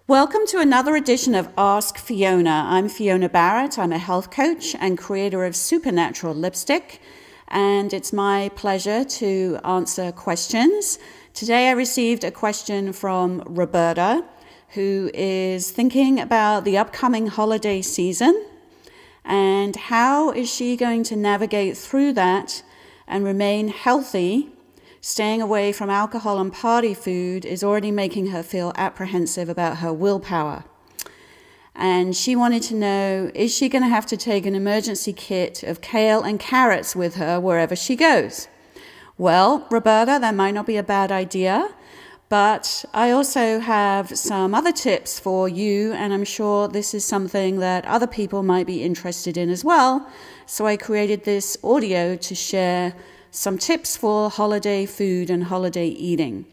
Welcome to another edition of Ask Fiona. I'm Fiona Barrett. I'm a health coach and creator of Supernatural Lipstick, and it's my pleasure to answer questions. Today I received a question from Roberta, who is thinking about the upcoming holiday season and how is she going to navigate through that and remain healthy. Staying away from alcohol and party food is already making her feel apprehensive about her willpower. And she wanted to know, is she going to have to take an emergency kit of kale and carrots with her wherever she goes? Well, Roberta, that might not be a bad idea, but I also have some other tips for you, and I'm sure this is something that other people might be interested in as well. So I created this audio to share some tips for holiday food and holiday eating.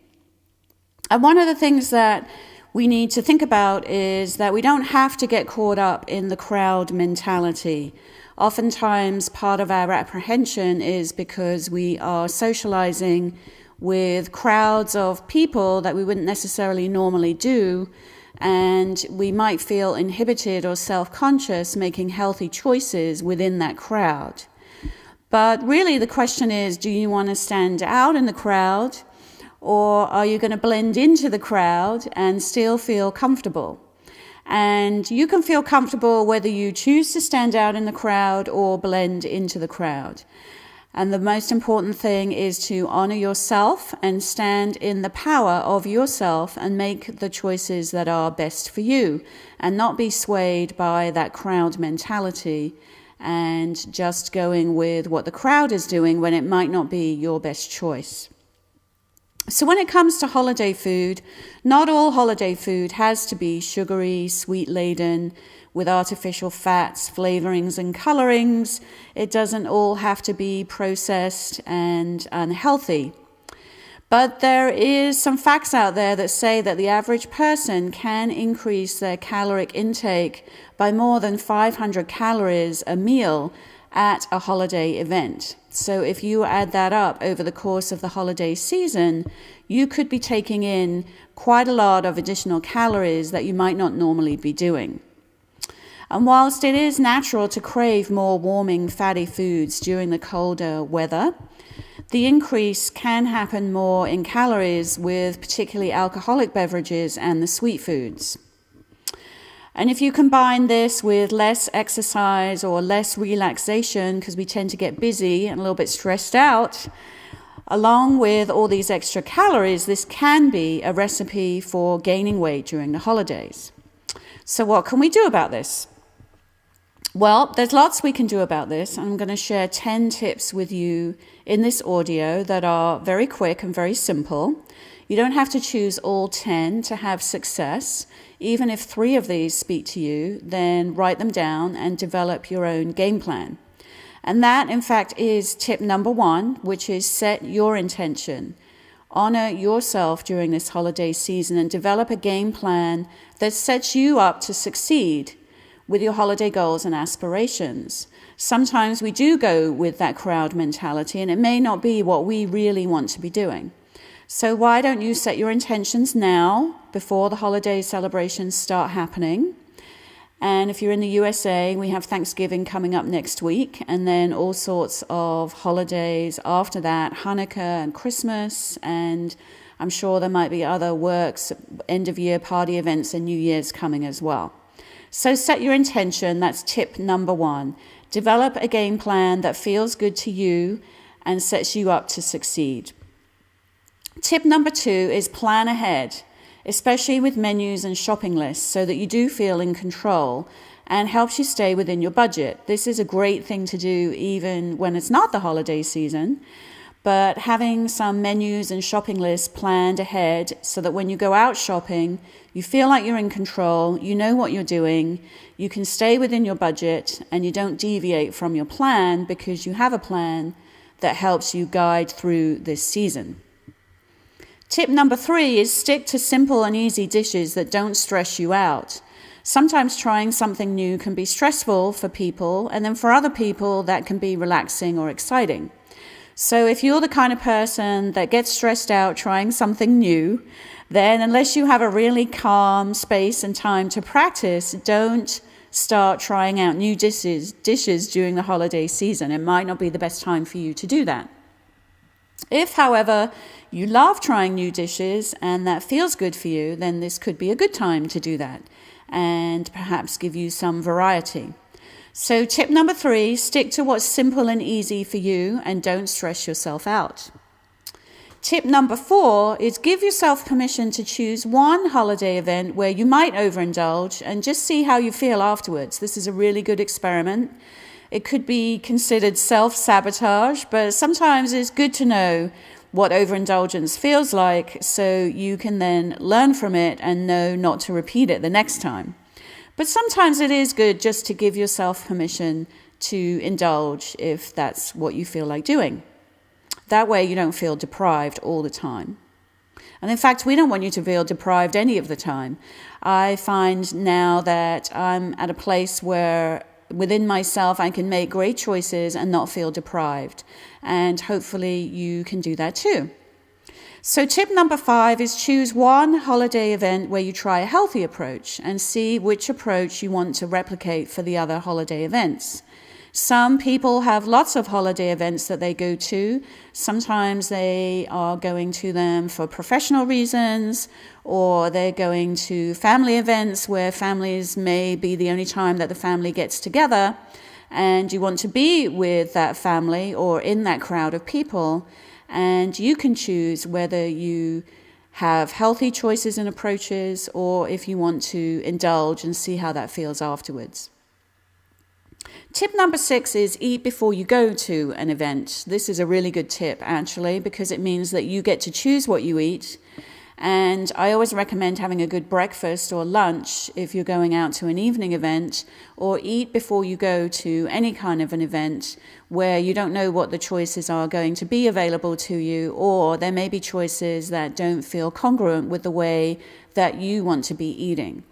And one of the things that we need to think about is that we don't have to get caught up in the crowd mentality. Oftentimes, part of our apprehension is because we are socializing with crowds of people that we wouldn't necessarily normally do, and we might feel inhibited or self-conscious making healthy choices within that crowd. But really the question is, do you want to stand out in the crowd, or are you going to blend into the crowd and still feel comfortable? And you can feel comfortable whether you choose to stand out in the crowd or blend into the crowd. And the most important thing is to honor yourself and stand in the power of yourself and make the choices that are best for you and not be swayed by that crowd mentality and just going with what the crowd is doing when it might not be your best choice. So when it comes to holiday food, not all holiday food has to be sugary, sweet-laden, with artificial fats, flavorings, and colorings. It doesn't all have to be processed and unhealthy. But there is some facts out there that say that the average person can increase their caloric intake by more than 500 calories a meal at a holiday event. So if you add that up over the course of the holiday season, you could be taking in quite a lot of additional calories that you might not normally be doing. And whilst it is natural to crave more warming, fatty foods during the colder weather, the increase can happen more in calories with particularly alcoholic beverages and the sweet foods. And if you combine this with less exercise or less relaxation, because we tend to get busy and a little bit stressed out, along with all these extra calories, this can be a recipe for gaining weight during the holidays. So what can we do about this? Well, there's lots we can do about this. I'm going to share 10 tips with you in this audio that are very quick and very simple. You don't have to choose all 10 to have success. Even if 3 of these speak to you, then write them down and develop your own game plan. And that, in fact, is tip number 1, which is set your intention. Honor yourself during this holiday season and develop a game plan that sets you up to succeed with your holiday goals and aspirations. Sometimes we do go with that crowd mentality, and it may not be what we really want to be doing. So why don't you set your intentions now before the holiday celebrations start happening? And if you're in the USA, we have Thanksgiving coming up next week, and then all sorts of holidays after that, Hanukkah and Christmas, and I'm sure there might be other works, end-of-year party events and New Year's coming as well. So set your intention. That's tip number 1. Develop a game plan that feels good to you and sets you up to succeed. Tip number 2 is plan ahead, especially with menus and shopping lists, so that you do feel in control and helps you stay within your budget. This is a great thing to do even when it's not the holiday season, but having some menus and shopping lists planned ahead so that when you go out shopping, you feel like you're in control, you know what you're doing, you can stay within your budget, and you don't deviate from your plan because you have a plan that helps you guide through this season. Tip number 3 is stick to simple and easy dishes that don't stress you out. Sometimes trying something new can be stressful for people, and then for other people that can be relaxing or exciting. So if you're the kind of person that gets stressed out trying something new, then unless you have a really calm space and time to practice, don't start trying out new dishes during the holiday season. It might not be the best time for you to do that. If, however, you love trying new dishes and that feels good for you, then this could be a good time to do that and perhaps give you some variety. So tip number 3, stick to what's simple and easy for you and don't stress yourself out. Tip number 4 is give yourself permission to choose one holiday event where you might overindulge and just see how you feel afterwards. This is a really good experiment. It could be considered self-sabotage, but sometimes it's good to know what overindulgence feels like so you can then learn from it and know not to repeat it the next time. But sometimes it is good just to give yourself permission to indulge if that's what you feel like doing. That way you don't feel deprived all the time. And in fact, we don't want you to feel deprived any of the time. I find now that I'm at a place where within myself I can make great choices and not feel deprived. And hopefully you can do that too. So tip number 5 is choose one holiday event where you try a healthy approach and see which approach you want to replicate for the other holiday events. Some people have lots of holiday events that they go to. Sometimes they are going to them for professional reasons, or they're going to family events where families may be the only time that the family gets together, and you want to be with that family or in that crowd of people, and you can choose whether you have healthy choices and approaches or if you want to indulge and see how that feels afterwards. Tip number 6 is eat before you go to an event. This is a really good tip, actually, because it means that you get to choose what you eat. And I always recommend having a good breakfast or lunch if you're going out to an evening event, or eat before you go to any kind of an event where you don't know what the choices are going to be available to you, or there may be choices that don't feel congruent with the way that you want to be eating.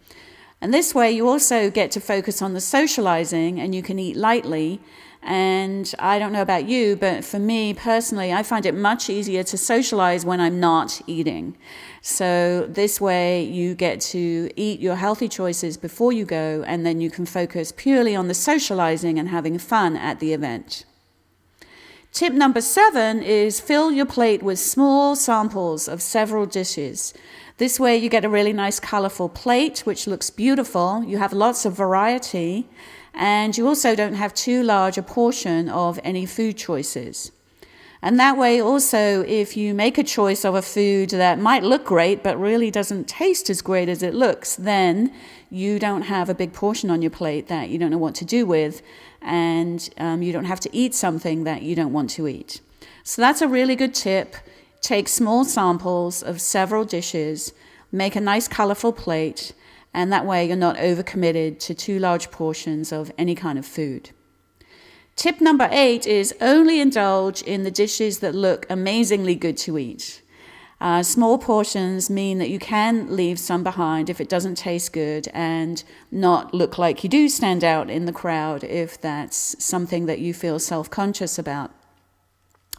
And this way you also get to focus on the socializing and you can eat lightly. And I don't know about you, but for me personally, I find it much easier to socialize when I'm not eating. So this way you get to eat your healthy choices before you go, and then you can focus purely on the socializing and having fun at the event. Tip number 7 is fill your plate with small samples of several dishes. This way you get a really nice colorful plate, which looks beautiful. You have lots of variety, and you also don't have too large a portion of any food choices. And that way also, if you make a choice of a food that might look great but really doesn't taste as great as it looks, then you don't have a big portion on your plate that you don't know what to do with, and you don't have to eat something that you don't want to eat. So that's a really good tip. Take small samples of several dishes, make a nice colorful plate, and that way you're not overcommitted to too large portions of any kind of food. Tip number 8 is only indulge in the dishes that look amazingly good to eat. Small portions mean that you can leave some behind if it doesn't taste good and not look like you do stand out in the crowd if that's something that you feel self-conscious about.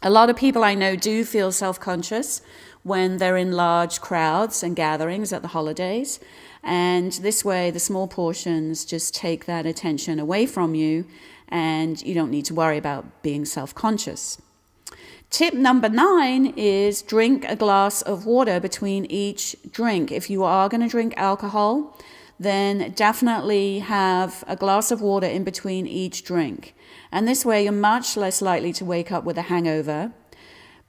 A lot of people I know do feel self-conscious when they're in large crowds and gatherings at the holidays. And this way, the small portions just take that attention away from you, and you don't need to worry about being self-conscious. Tip number 9 is drink a glass of water between each drink. If you are going to drink alcohol, then definitely have a glass of water in between each drink. And this way you're much less likely to wake up with a hangover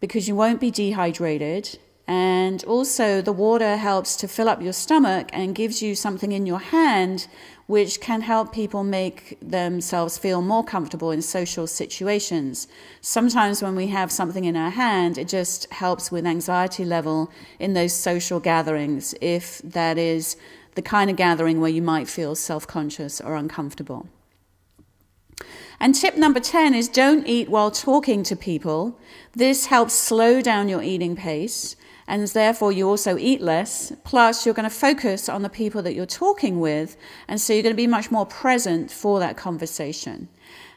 because you won't be dehydrated. And also the water helps to fill up your stomach and gives you something in your hand which can help people make themselves feel more comfortable in social situations. Sometimes when we have something in our hand, it just helps with anxiety level in those social gatherings, if that is the kind of gathering where you might feel self-conscious or uncomfortable. And tip number 10 is don't eat while talking to people. This helps slow down your eating pace, and therefore you also eat less. Plus, you're going to focus on the people that you're talking with, and so you're going to be much more present for that conversation.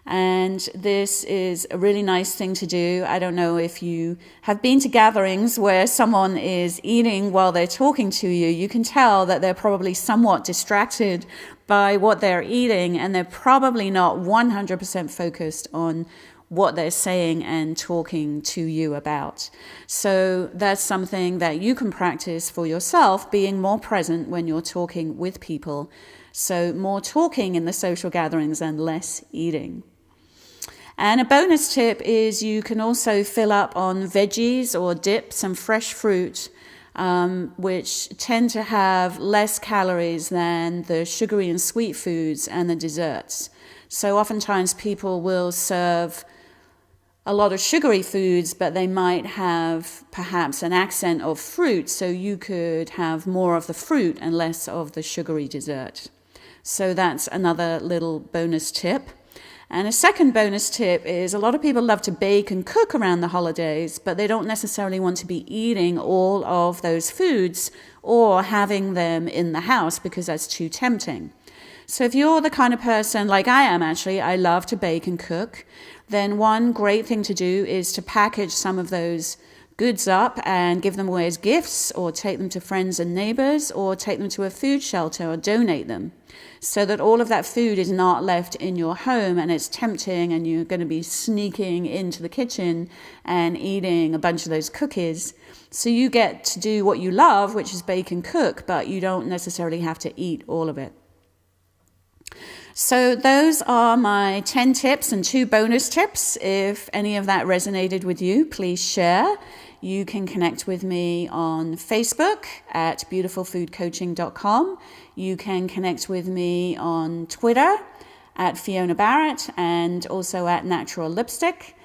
And this is a really nice thing to do. I don't know if you have been to gatherings where someone is eating while they're talking to you. You can tell that they're probably somewhat distracted by what they're eating, and they're probably not 100% focused on what they're saying and talking to you about. So that's something that you can practice for yourself, being more present when you're talking with people. So more talking in the social gatherings and less eating. And a bonus tip is you can also fill up on veggies or dips and fresh fruit, which tend to have less calories than the sugary and sweet foods and the desserts. So oftentimes people will serve a lot of sugary foods, but they might have perhaps an accent of fruit, so you could have more of the fruit and less of the sugary dessert. So that's another little bonus tip. And a second bonus tip is a lot of people love to bake and cook around the holidays, but they don't necessarily want to be eating all of those foods or having them in the house because that's too tempting. So if you're the kind of person like I am, actually, I love to bake and cook, then one great thing to do is to package some of those goods up and give them away as gifts, or take them to friends and neighbors, or take them to a food shelter or donate them, so that all of that food is not left in your home and it's tempting and you're going to be sneaking into the kitchen and eating a bunch of those cookies. So you get to do what you love, which is bake and cook, but you don't necessarily have to eat all of it. So those are my 10 tips and 2 bonus tips. If any of that resonated with you, please share. You can connect with me on Facebook at beautifulfoodcoaching.com. You can connect with me on Twitter at Fiona Barrett and also at Natural Lipstick.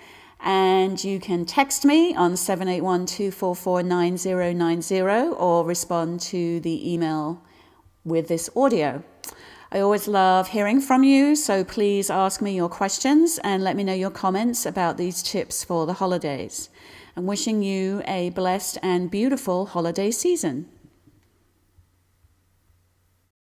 And you can text me on 781-244-9090 or respond to the email with this audio. I always love hearing from you, so please ask me your questions and let me know your comments about these tips for the holidays. I'm wishing you a blessed and beautiful holiday season.